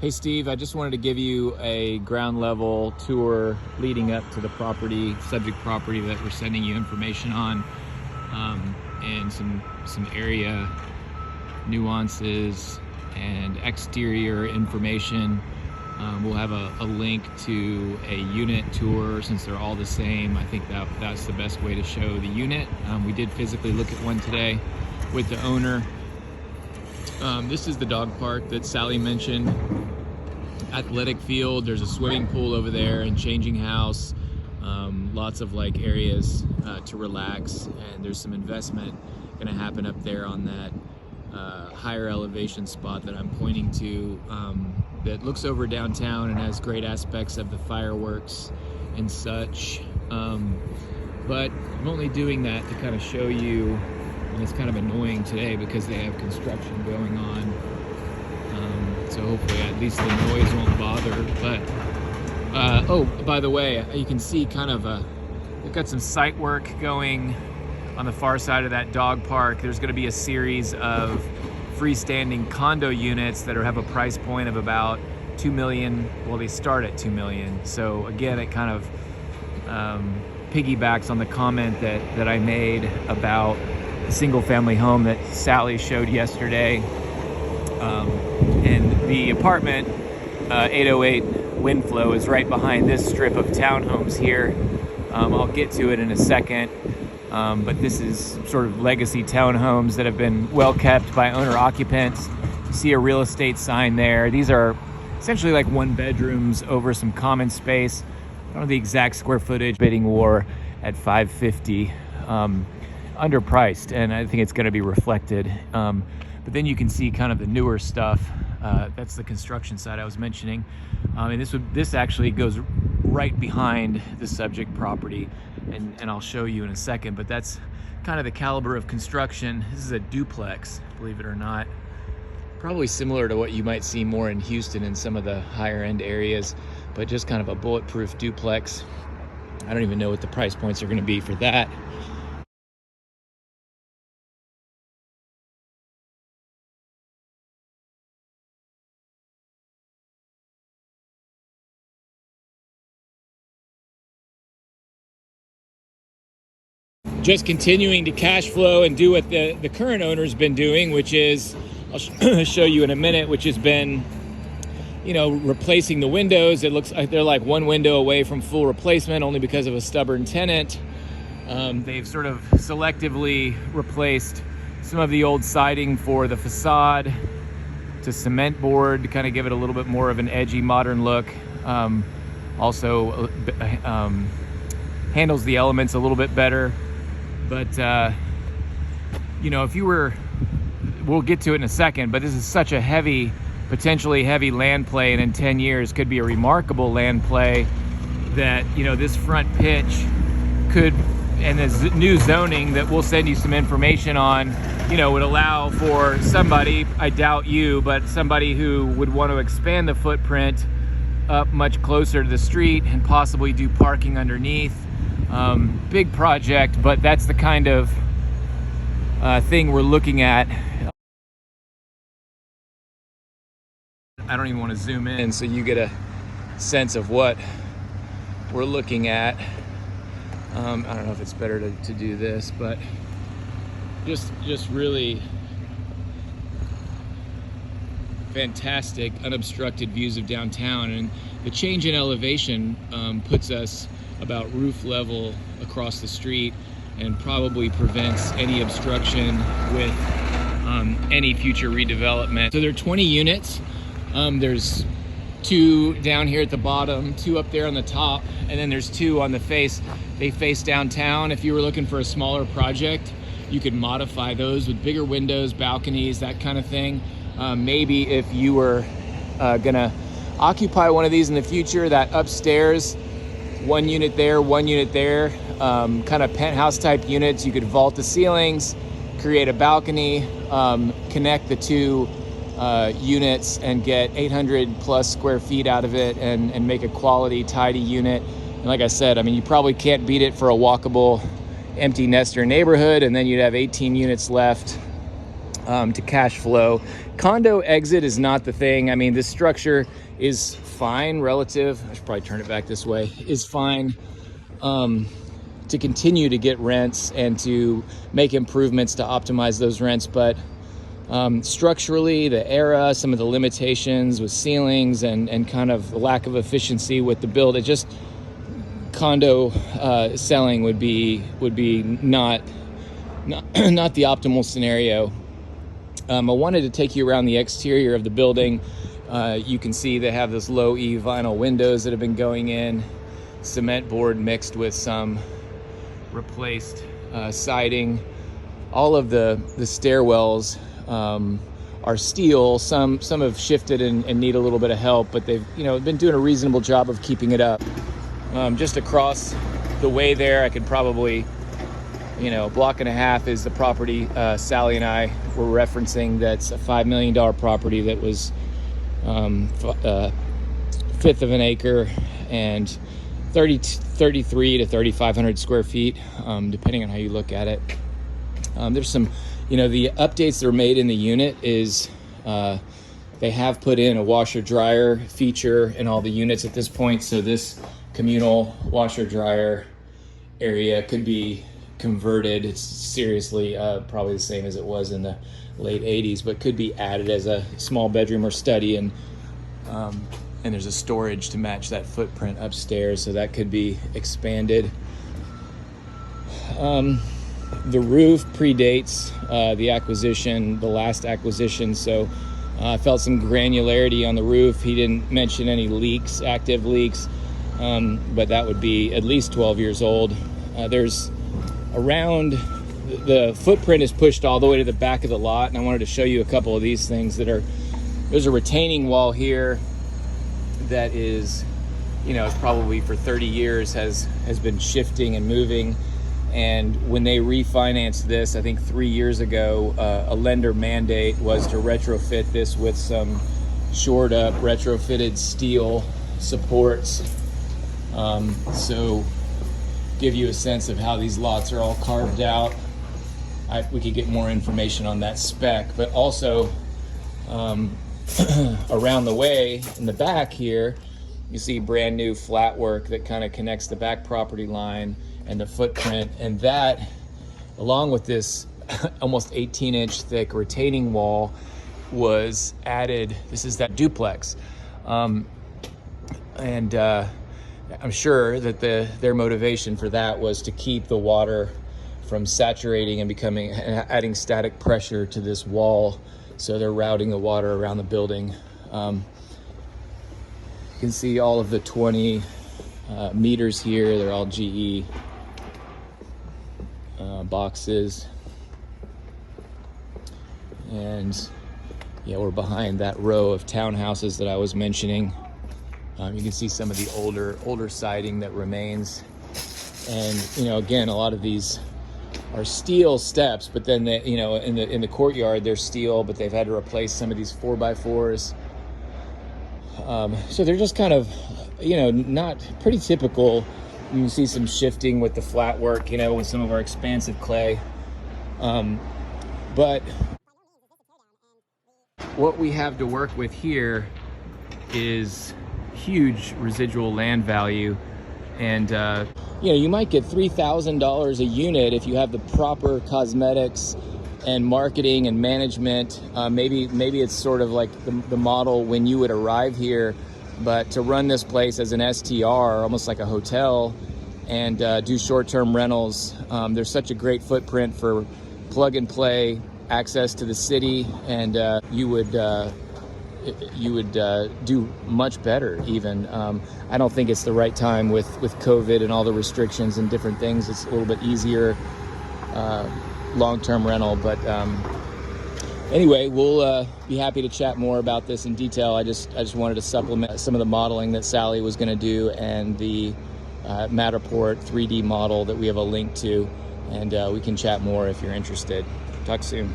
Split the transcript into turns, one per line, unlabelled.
Hey Steve, I just wanted to give you a ground level tour leading up to the subject property that we're sending you information on, and some area nuances and exterior information. We'll have a link to a unit tour since they're all the same. I think that's the best way to show the unit. We did physically look at one today with the owner. This is the dog park that Sally mentioned. Athletic field, there's a swimming pool over there and changing house, lots of like areas to relax, and there's some investment going to happen up there on that higher elevation spot that I'm pointing to, that looks over downtown and has great aspects of the fireworks and such. But I'm only doing that to kind of show you, and it's kind of annoying today because they have construction going on. So hopefully at least the noise won't bother. But oh, by the way, you can see kind of they've got some site work going on the far side of that dog park. There's going to be a series of freestanding condo units that have a price point of about $2 million. Well, they start at $2 million. So again, it kind of piggybacks on the comment that I made about the single family home that Sally showed yesterday. And the apartment, 808 Winflo, is right behind this strip of townhomes here. I'll get to it in a second. But this is sort of legacy townhomes that have been well kept by owner occupants. You see a real estate sign there. These are essentially like one bedrooms over some common space. I don't know the exact square footage. Bidding war at $550, underpriced, and I think it's going to be reflected. But then you can see kind of the newer stuff. That's the construction side I was mentioning. And this actually goes right behind the subject property, and I'll show you in a second, but that's kind of the caliber of construction. This is a duplex, believe it or not. Probably similar to what you might see more in Houston in some of the higher end areas, but just kind of a bulletproof duplex. I don't even know what the price points are going to be for that. Just continuing to cash flow and do what the current owner's been doing, which is, I'll show you in a minute, which has been, replacing the windows. It looks like they're like one window away from full replacement only because of a stubborn tenant. They've sort of selectively replaced some of the old siding for the facade to cement board to kind of give it a little bit more of an edgy modern look. Also handles the elements a little bit better. But, if you were, we'll get to it in a second, but this is such a potentially heavy land play, and in 10 years could be a remarkable land play that, this front pitch could, and the new zoning that we'll send you some information on, would allow for somebody, I doubt you, but somebody who would want to expand the footprint up much closer to the street and possibly do parking underneath. Big project, but that's the kind of thing we're looking at. I don't even want to zoom in so you get a sense of what we're looking at. I don't know if it's better to do this, but just really fantastic unobstructed views of downtown, and the change in elevation puts us about roof level across the street and probably prevents any obstruction with any future redevelopment. So there are 20 units. There's 2 down here at the bottom, 2 up there on the top, and then there's 2 on the face. They face downtown. If you were looking for a smaller project, you could modify those with bigger windows, balconies, that kind of thing. Maybe if you were gonna occupy one of these in the future, that upstairs, 1 unit there, 1 unit there, kind of penthouse type units, you could vault the ceilings, create a balcony, connect the 2 units and get 800 plus square feet out of it, and make a quality, tidy unit. And like I said, you probably can't beat it for a walkable empty nester neighborhood, and then you'd have 18 units left to cash flow. Condo exit is not the thing. I mean, this structure is fine relative. I should probably turn it back this way. Is fine to continue to get rents and to make improvements to optimize those rents. But structurally, the era, some of the limitations with ceilings and kind of the lack of efficiency with the build, it just condo selling would be not the optimal scenario. I wanted to take you around the exterior of the building. You can see they have this low E vinyl windows that have been going in, cement board mixed with some replaced siding. All of the stairwells are steel. Some have shifted and need a little bit of help, but they've been doing a reasonable job of keeping it up. Just across the way there, I could probably, a block and a half is the property Sally and I were referencing. That's a $5 million property that was fifth of an acre and 33 to 3,500 square feet, depending on how you look at it. There's some, the updates that are made in the unit is they have put in a washer dryer feature in all the units at this point. So this communal washer dryer area could be converted. It's seriously probably the same as it was in the late 80s, but could be added as a small bedroom or study, and there's a storage to match that footprint upstairs, so that could be expanded. The roof predates the last acquisition, so I felt some granularity on the roof. He didn't mention any leaks, active leaks, but that would be at least 12 years old. There's around, the footprint is pushed all the way to the back of the lot, and I wanted to show you a couple of these things there's a retaining wall here that is, it's probably for 30 years has been shifting and moving. And when they refinanced this, I think 3 years ago, a lender mandate was to retrofit this with some shored up, retrofitted steel supports. So give you a sense of how these lots are all carved out. We could get more information on that spec, but also around the way in the back here, you see brand new flat work that kind of connects the back property line and the footprint, and that, along with this almost 18-inch thick retaining wall, was added. This is that duplex, and I'm sure that their motivation for that was to keep the water from saturating and adding static pressure to this wall. So they're routing the water around the building. You can see all of the 20 meters here. They're all GE boxes. And yeah, we're behind that row of townhouses that I was mentioning. You can see some of the older siding that remains. And, again, a lot of these are steel steps, but then in the courtyard they're steel, but they've had to replace some of these 4x4s. So they're just kind of, not pretty typical. You can see some shifting with the flat work, with some of our expansive clay. But what we have to work with here is huge residual land value, and you might get $3,000 a unit if you have the proper cosmetics and marketing and management. Maybe it's sort of like the model when you would arrive here, but to run this place as an STR, almost like a hotel, and do short-term rentals. There's such a great footprint for plug and play access to the city, and you would do much better even. I don't think it's the right time with COVID and all the restrictions and different things. It's a little bit easier long-term rental, but anyway, we'll be happy to chat more about this in detail. I just wanted to supplement some of the modeling that Sally was going to do, and the Matterport 3D model that we have a link to, and we can chat more if you're interested. Talk soon.